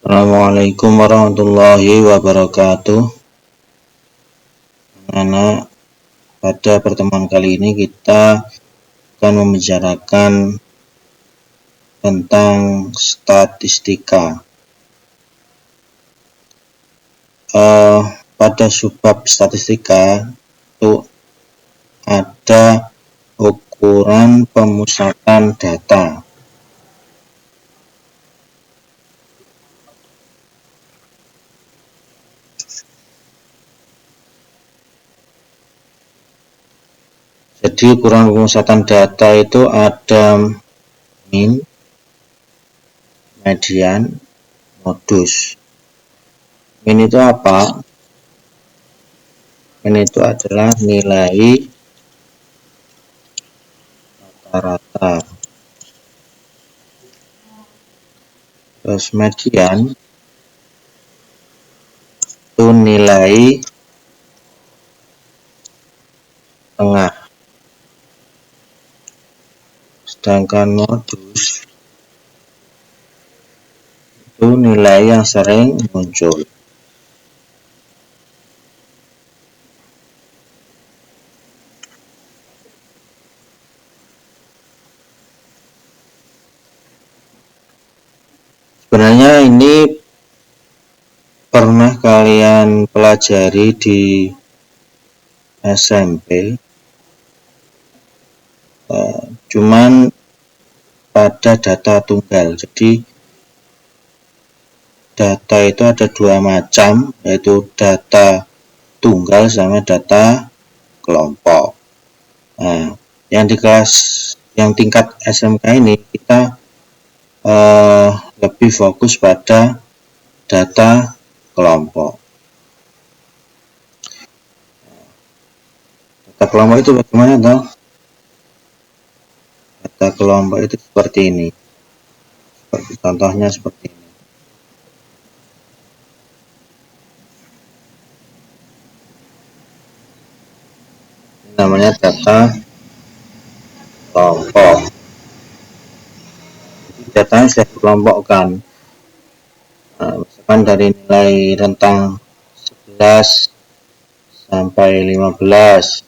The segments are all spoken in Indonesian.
Assalamualaikum warahmatullahi wabarakatuh. Anak, pada pertemuan kali ini kita akan membicarakan tentang statistika. Pada subbab statistika itu ada ukuran pemusatan data. Jadi ukuran pemusatan data itu ada min, median, modus. Min itu apa? Min itu adalah nilai rata-rata. Terus median itu nilai tengah. Sedangkan modus itu nilai yang sering muncul. Sebenarnya ini pernah kalian pelajari di SMP, cuman pada data tunggal. Jadi data itu ada dua macam, yaitu data tunggal sama data kelompok. Nah, yang tingkat SMK ini kita lebih fokus pada data kelompok. Data kelompok itu bagaimana toh? Data kelompok itu seperti ini. Contohnya seperti ini. Namanya data kelompok. Datanya sudah dikelompokkan. Misalkan dari nilai rentang 11 sampai 15.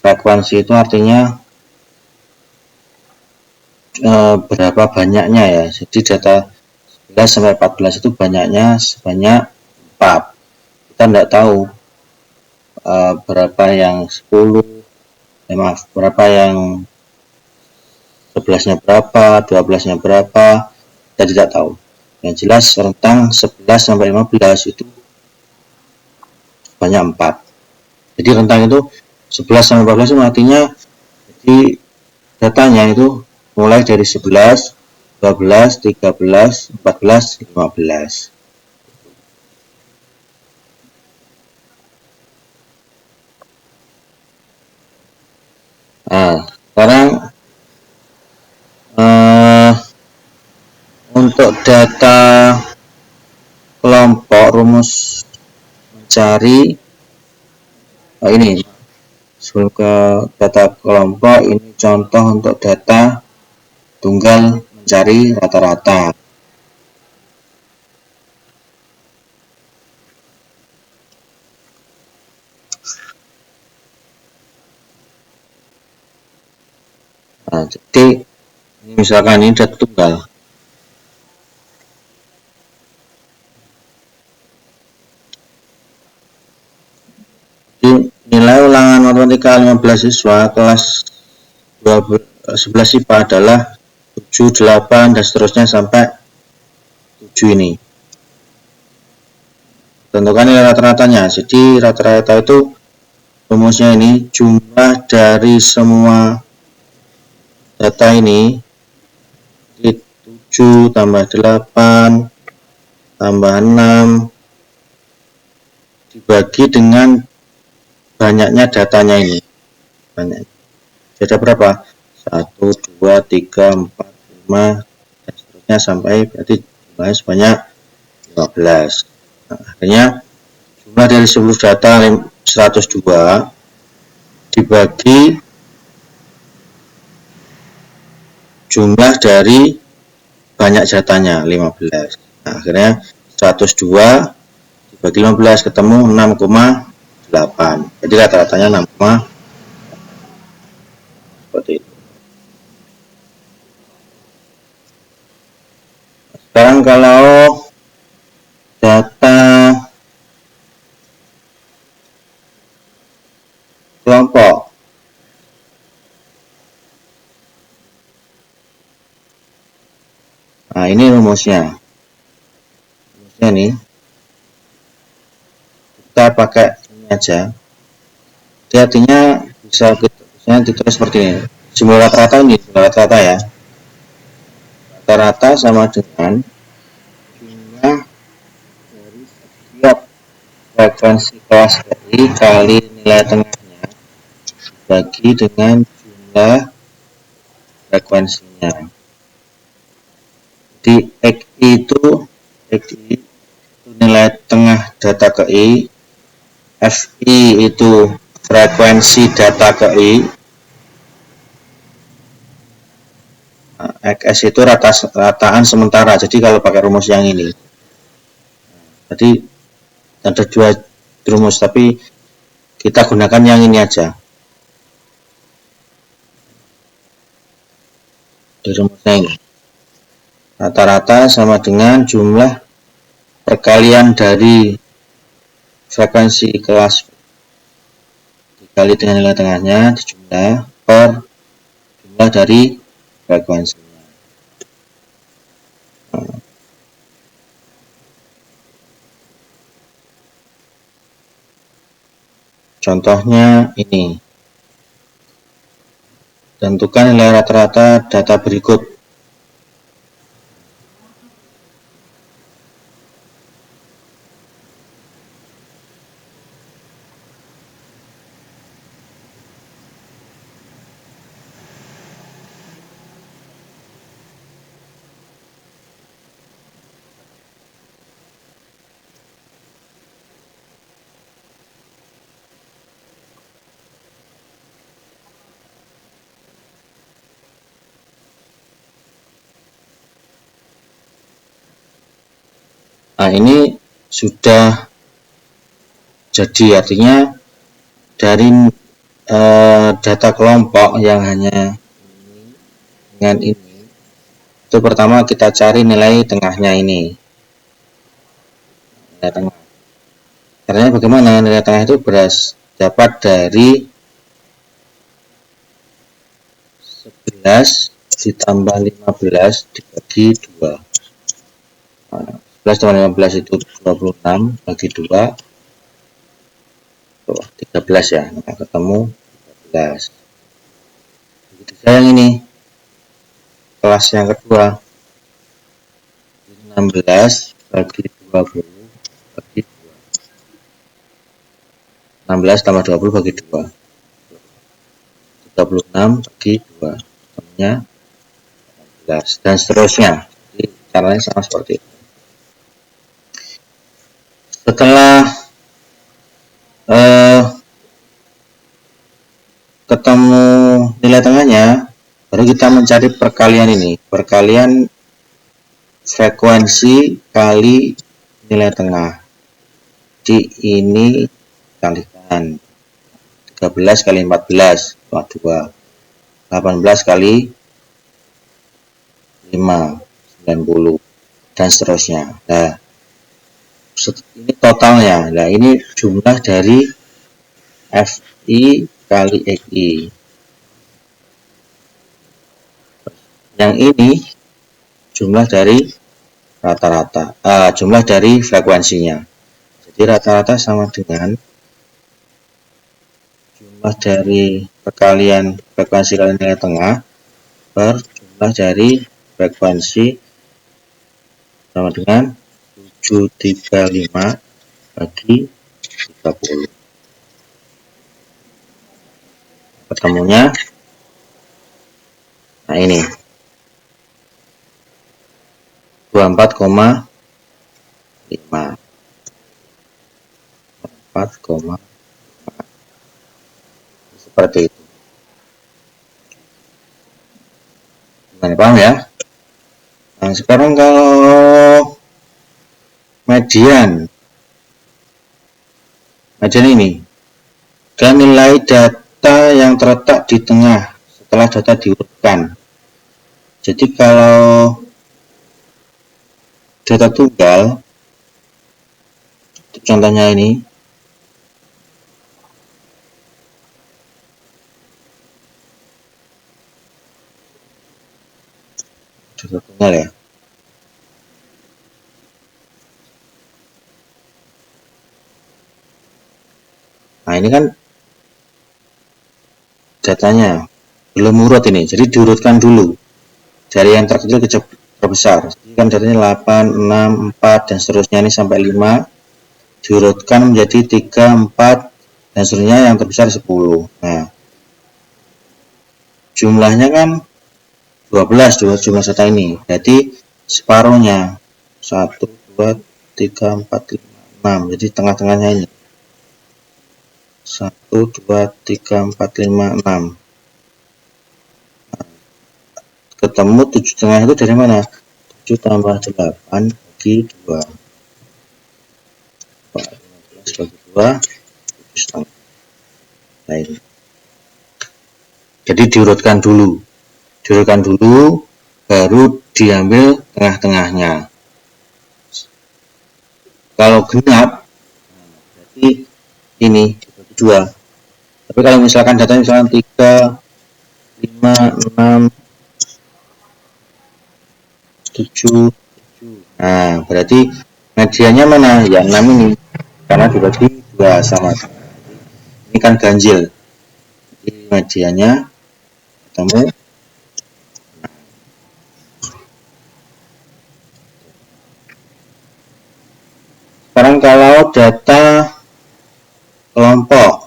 Frekuensi itu artinya berapa banyaknya ya. Jadi data 11 sampai 14 itu banyaknya sebanyak 4. Kita tidak tahu berapa yang 10, berapa yang 11-nya berapa, 12-nya berapa, kita tidak tahu. Yang jelas rentang 11 sampai 15 itu banyak 4. Jadi rentang itu 11 sampai 14 itu artinya jadi datanya itu mulai dari 11, 12, 13, 14, 15. Nah, sekarang untuk data kelompok, rumus mencari ini sebelum ke data kelompok, ini contoh untuk data tunggal mencari rata-rata. Nah, jadi misalkan ini data tunggal. Nilai ulangan matematika 15 siswa kelas 11 IPA adalah 7, 8, dan seterusnya sampai 7 ini. Tentukan nilai rata-ratanya. Jadi rata-rata itu rumusnya ini jumlah dari semua data ini 7 tambah 8 tambah 6 dibagi dengan banyaknya datanya ini. Banyak. Jadi berapa? 1, 2, 3, 4, 5 dan seterusnya sampai berarti jumlahnya sebanyak 15. Nah, akhirnya jumlah dari seluruh data 102 dibagi jumlah dari banyak datanya 15. Nah, akhirnya 102 dibagi 15 ketemu 6,8. Jadi rata-ratanya 6,8. Seperti itu. Sekarang kalau data kelompok, nah ini rumusnya. Rumusnya nih, kita pakai ini aja. Jadi artinya bisa ditulis seperti ini. Jumlah rata-rata ini, jumlah rata-rata ya. Rata-rata sama dengan jumlah dari setiap frekuensi kelas I kali nilai tengahnya dibagi dengan jumlah frekuensinya. Di XI itu nilai tengah data ke I, FI itu frekuensi data ke I, XS itu rataan sementara. Jadi kalau pakai rumus yang ini, jadi ada dua rumus, tapi kita gunakan yang ini aja. Di rumusnya ini, rata-rata sama dengan jumlah perkalian dari frekuensi kelas dikali dengan nilai tengahnya dijumlah per jumlah dari frekuensinya. Contohnya ini. Tentukan nilai rata-rata data berikut. Nah, ini sudah jadi, artinya dari data kelompok yang hanya dengan ini, itu pertama kita cari nilai tengahnya ini. Nilai tengah. Caranya bagaimana? Nilai tengah itu dapat dari 11 ditambah 15 dibagi 2. Nah, 11 tambah 15 itu 26 bagi 2. 13 ya, nah, ketemu 13. Begitu saya yang ini, kelas yang kedua, 16 bagi 20 bagi 2. 16 tambah 20 bagi 2. 36 bagi 2. Ketemunya 14 dan seterusnya. Jadi caranya sama seperti itu. Setelah ketemu nilai tengahnya, baru kita mencari perkalian ini, perkalian frekuensi kali nilai tengah. Jadi ini kalikan 13 kali 14 2, 18 kali 5 90 dan seterusnya. Nah, ini totalnya. Nah, ini jumlah dari FI kali XI. Yang ini jumlah dari rata-rata, jumlah dari frekuensinya. Jadi rata-rata sama dengan jumlah dari perkalian frekuensi kali nilai tengah per jumlah dari frekuensi sama dengan 735 bagi 30. Ketemunya, nah ini 24,5. 4, seperti itu. Gimana, paham ya? Nah, sekarang kalau median ini dan nilai data yang terletak di tengah setelah data diurutkan. Jadi kalau data tunggal, contohnya ini, data tunggal ya. Nah ini kan datanya belum urut ini, jadi diurutkan dulu dari yang terkecil ke terbesar. Jadi kan datanya 8, 6, 4 dan seterusnya ini sampai 5 diurutkan menjadi 3, 4 dan seterusnya, yang terbesar 10. Nah jumlahnya kan 12 jumlah data ini, berarti separuhnya 1, 2, 3, 4, 5, 6, jadi tengah-tengahnya ini 1, 2, 3, 4, 5, 6. Ketemu 7,5 itu dari mana? 7 tambah 8 bagi 2. 15 bagi 2, 7,5. Nah ini. Jadi diurutkan dulu, baru diambil tengah-tengahnya. Kalau genap, berarti ini 2. Tapi kalau misalkan datanya misalkan 3, 5, 6, 7, nah berarti mediannya mana? Ya 6 ini, karena dibagi 2 sama. Ini kan ganjil, jadi mediannya ketemu. Sekarang kalau data kelompok,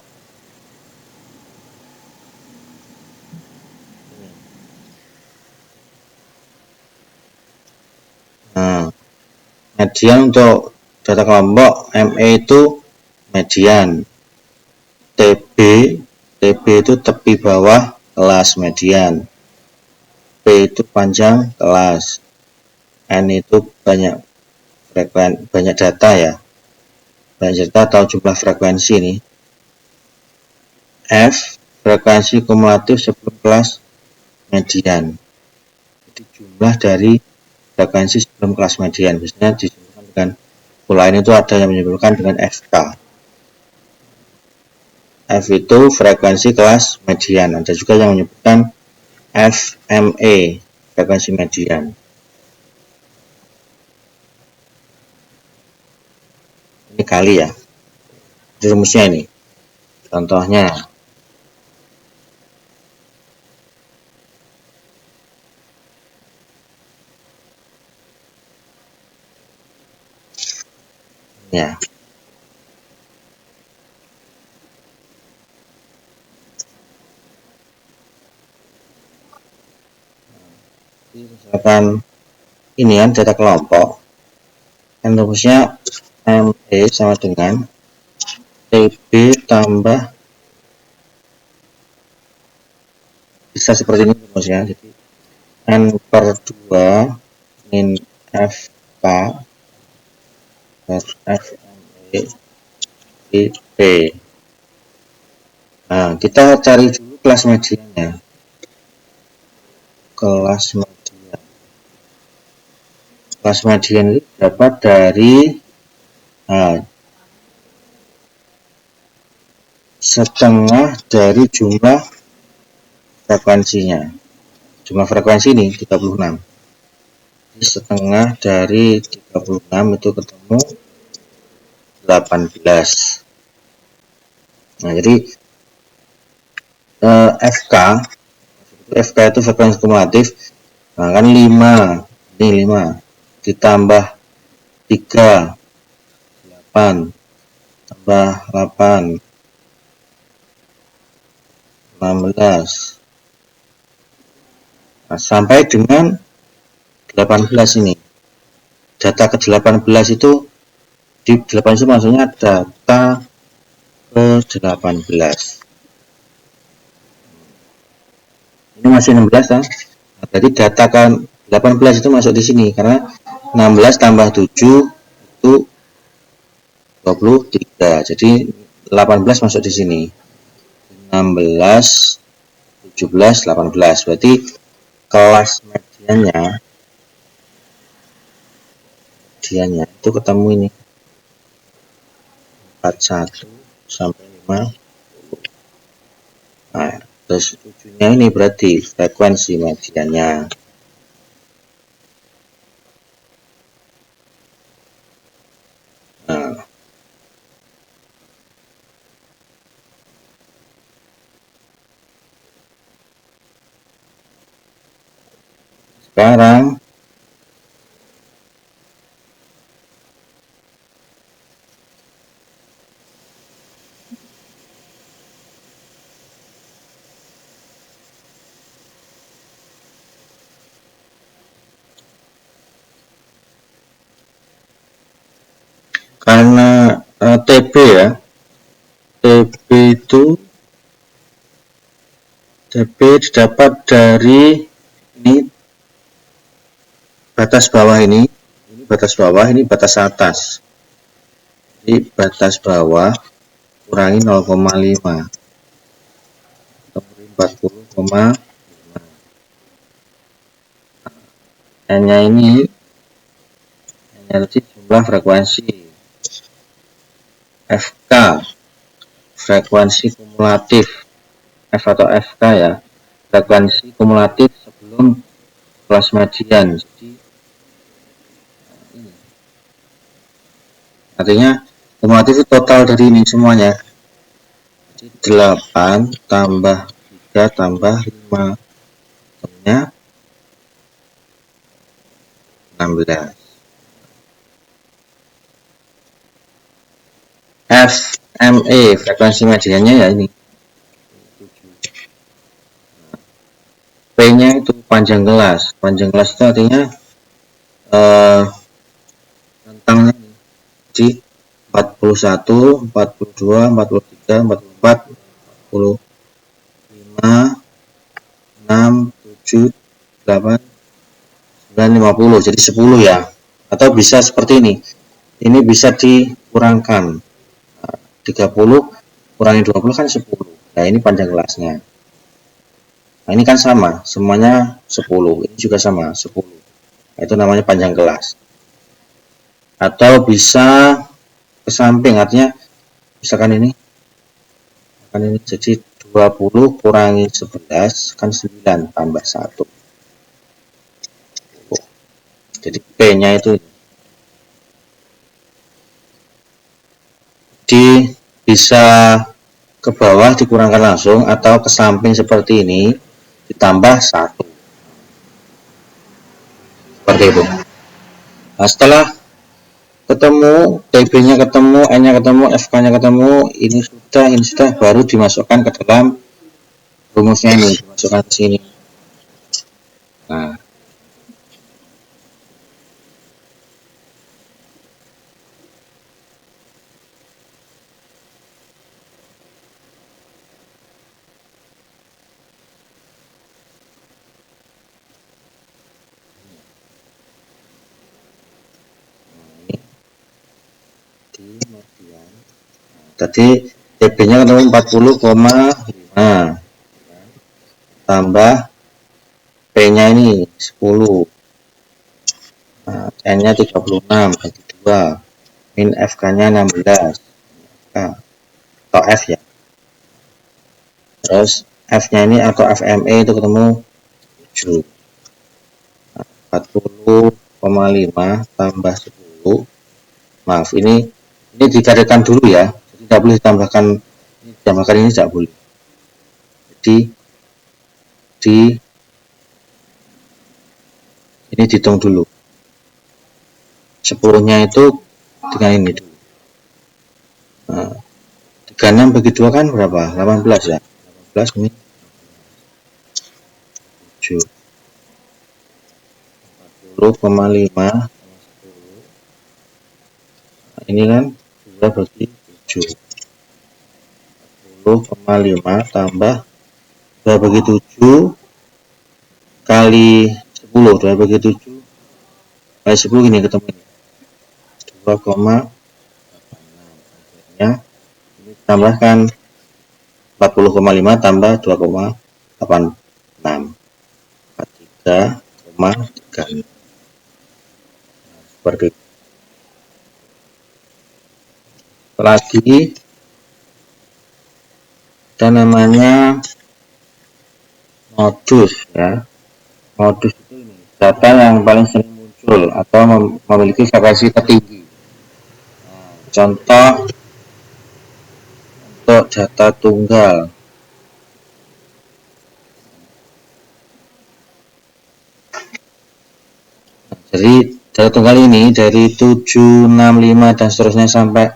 nah median untuk data kelompok ME itu median, TB itu tepi bawah kelas median, P itu panjang kelas, N itu banyak data ya, banyak data atau jumlah frekuensi ini, F frekuensi kumulatif sebelum kelas median, jadi jumlah dari frekuensi sebelum kelas median. Biasanya disebutkan dengan pola ini itu ada yang menyebutkan dengan FK. F itu frekuensi kelas median, ada juga yang menyebutkan FME frekuensi median. Ini kali ya, ini rumusnya ini, contohnya ya. Misalkan ini kan data kelompok, kan rumusnya ME sama dengan TB tambah, bisa seperti ini rumusnya, jadi N per 2 min FK per FME di P. Nah kita cari dulu kelas mediannya, kelas median itu dapat dari setengah dari jumlah frekuensinya. Jumlah frekuensi ini 36. Jadi setengah dari 36 itu ketemu 18. Nah, jadi FK itu frekuensi kumulatif. Nah, kan 5. Ini 5 ditambah 3, 8 tambah 8, 16. Nah, sampai dengan 18 ini. Data ke 18 itu, di 18 itu maksudnya data ke 18. Ini masih 16 kan? Nah, berarti data kan 18 itu masuk di sini karena 16 tambah 7 itu 23. Jadi 18 masuk di sini. 16, 17, 18. Berarti kelas mediannya itu ketemu ini 41 sampai 5. Nah, terus 7-nya ini berarti frekuensi mediannya. Nah, sekarang karena TB ya, TB itu TB didapat dari ini batas bawah ini batas bawah, ini batas atas. Jadi batas bawah kurangi 0,5 40,5. N-nya ini energi jumlah frekuensi, FK frekuensi kumulatif, F atau FK ya, frekuensi kumulatif sebelum kelas median. Jadi artinya kumulatif itu total dari ini semuanya. Jadi 8 tambah 3 tambah 5 temennya 16. FME frekuensi mediannya ya ini 7. P nya itu panjang kelas itu artinya rentangnya di 41, 42, 43, 44, 45, 6, 7, 8, 9, 50. Jadi 10 ya. Atau bisa seperti ini. Ini bisa dikurangkan. 30 kurangi 20 kan 10. Nah, ini panjang kelasnya. Nah, ini kan sama, semuanya 10. Ini juga sama, 10. Nah, itu namanya panjang kelas. Atau bisa ke samping, artinya misalkan ini jadi 20 kurangi 11 kan 9 tambah 1. Jadi P nya itu bisa ke bawah dikurangkan langsung atau ke samping seperti ini ditambah 1 seperti itu. Nah, setelah ketemu TB nya ketemu, N nya ketemu, FK nya ketemu, ini sudah baru dimasukkan ke dalam rumusnya, ini dimasukkan ke sini. Nah, tadi TB nya ketemu 40,5 tambah P nya ini 10, nah, N nya 36 bagi 2 min FK nya 16 atau F ya. Terus F nya ini atau FME itu ketemu 7. 40,5 tambah 10, maaf ini digariskan dulu ya, jadi tidak boleh ditambahkan ini tidak boleh. Jadi ini dihitung dulu 10 nya itu dengan ini dulu. Nah, 36 bagi 2 kan berapa? 18 ya, 18 min 7, 40,5 ini kan 2 bagi 7, 40,5 tambah 2 bagi 7 kali 10, 2 bagi 7 kali 10 gini ketemu ini 2,86. ya. Tambahkan 40,5 tambah 2,86 43,36 seperti itu. Lagi ada namanya modus ya. Modus itu data yang paling sering muncul atau memiliki frekuensi tertinggi. Contoh untuk data tunggal. Jadi data tunggal ini dari 7, 6, 5 dan seterusnya sampai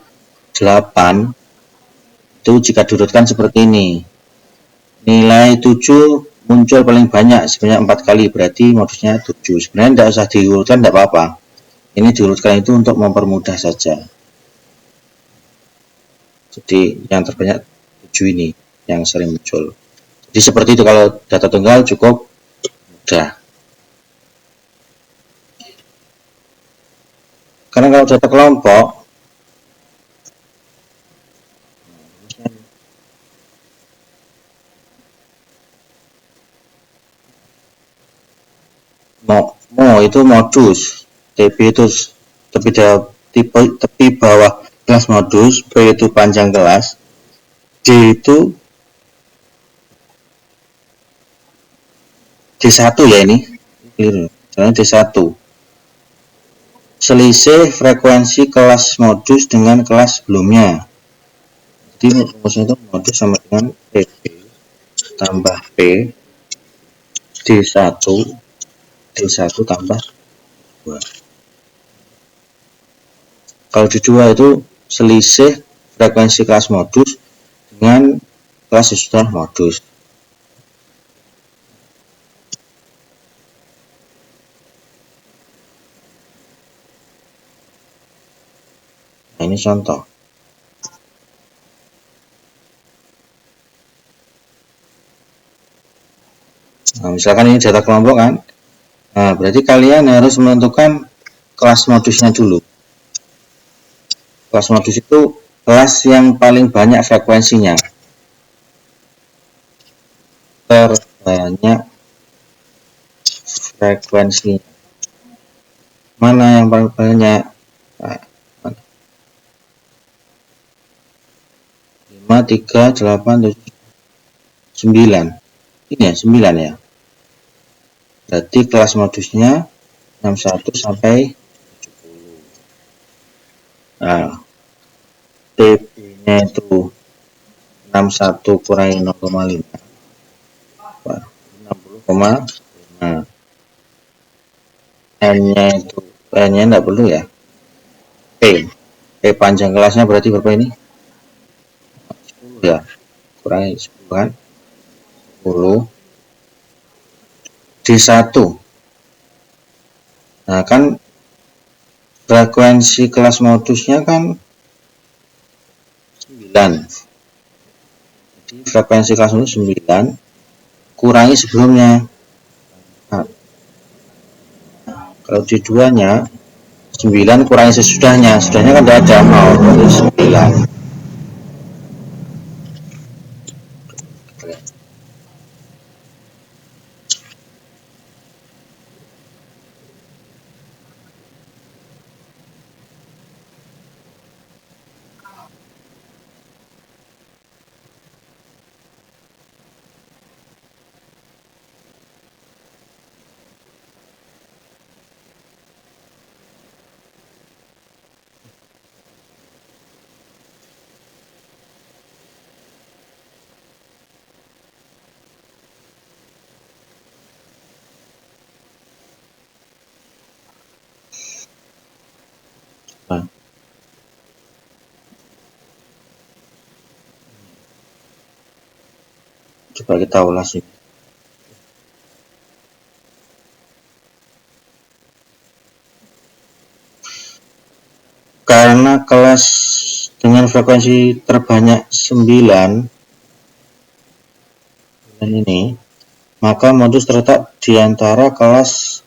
8 itu jika diurutkan seperti ini. Nilai 7 muncul paling banyak sebanyak 4 kali, berarti modusnya 7. Sebenarnya tidak usah diurutkan, tidak apa-apa. Ini diurutkan itu untuk mempermudah saja. Jadi yang terbanyak 7 ini yang sering muncul. Jadi seperti itu, kalau data tunggal cukup mudah. Karena kalau data kelompok itu modus, TB itu tepi bawah kelas modus, B itu panjang kelas, D itu D1 ya, ini D1 selisih frekuensi kelas modus dengan kelas sebelumnya. Jadi rumusnya itu modus sama dengan TB tambah P D1 tambah 2. Kalau di 2 itu selisih frekuensi kelas modus dengan kelas sesudah modus. Nah, ini contoh. Nah, misalkan ini data kelompok kan. Nah, berarti kalian harus menentukan kelas modusnya dulu. Kelas modus itu kelas yang paling banyak frekuensinya. Terbanyak frekuensinya. Mana yang paling banyak? Nah, 5, 3, 8, 7, 9. Ini ya, 9 ya. Berarti kelas modusnya 61 sampai 70. Nah, TB-nya itu 61 kurangi 0,5. 60,5. N-nya itu, N-nya enggak perlu ya. P panjang kelasnya berarti berapa ini? 10 ya. Kurangi 10 kan. 10 D1. Nah, kan frekuensi kelas modusnya kan 9. Jadi frekuensi kelas modus 9 kurangi sebelumnya. Nah, kalau di 2 nya 9 kurangi sesudahnya. Sesudahnya kan tidak ada, 0, berarti 9. Nah, coba kita ulas ini. Karena kelas dengan frekuensi terbanyak 9 ini, maka modus terletak di antara kelas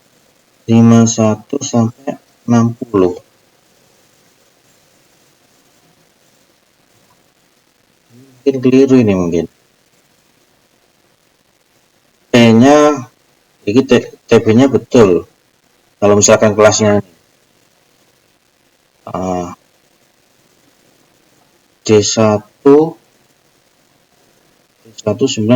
51 sampai 60. mungkin keliru ini mungkin. T-nya ini TB-nya betul. Kalau misalkan kelasnya D1 9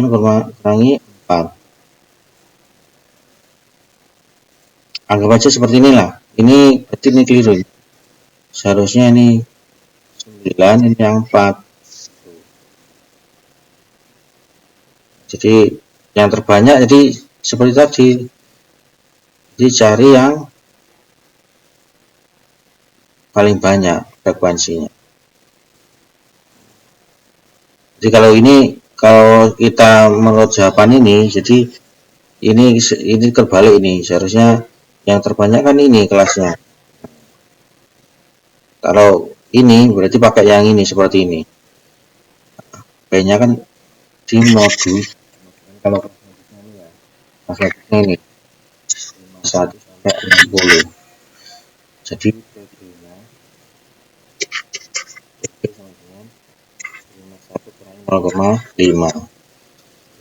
kurangi 4. Anggap aja seperti inilah. Ini berarti ini keliru. Seharusnya ini 9, ini yang 4. Jadi yang terbanyak jadi seperti tadi. Jadi cari yang paling banyak frekuensinya. Jadi kalau kita menurut jawaban ini, jadi ini terbalik ini. Seharusnya yang terbanyak kan ini kelasnya. Kalau ini berarti pakai yang ini seperti ini. P-nya kan di modus. Kalau modusnya ini 51 sampai 60. Jadi P-nya sama dengan 51 kurangi 0,5.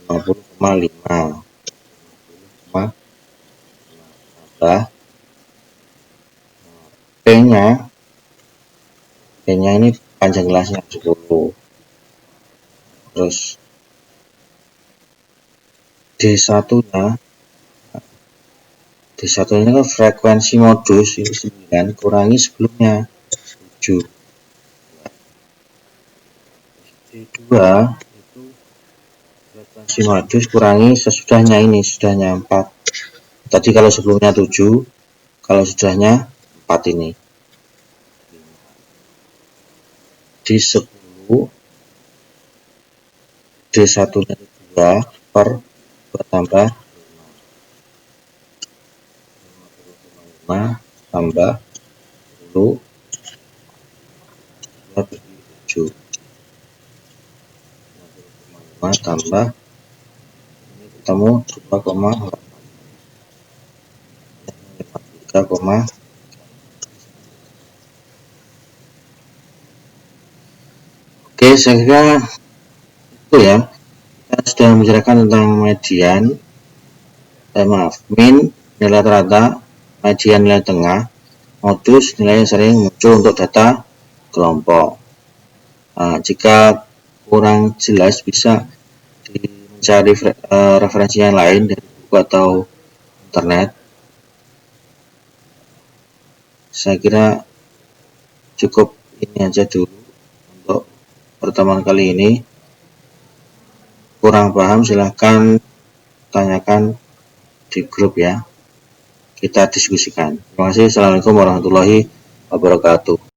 50,5. P-nya ini panjang kelasnya 10. Terus D1 nya kan frekuensi modus ini 9 kurangi sebelumnya 7. D2 itu frekuensi modus kurangi sesudahnya ini, sesudahnya 4. Tadi kalau sebelumnya 7, kalau sudahnya 4 ini. D10 D1 nya 2 per 2 tambah 5 tambah 10 7 5 tambah ini ketemu 2,8 3, oke, saya kira itu ya. Kita sudah membicarakan tentang median, min nilai rata, median nilai tengah, modus nilai yang sering muncul untuk data kelompok. Jika kurang jelas bisa mencari referensi yang lain dari buku atau internet. Saya kira cukup ini aja dulu untuk pertemuan kali ini. Kurang paham silahkan tanyakan di grup ya, kita diskusikan. Terima kasih. Assalamualaikum warahmatullahi wabarakatuh.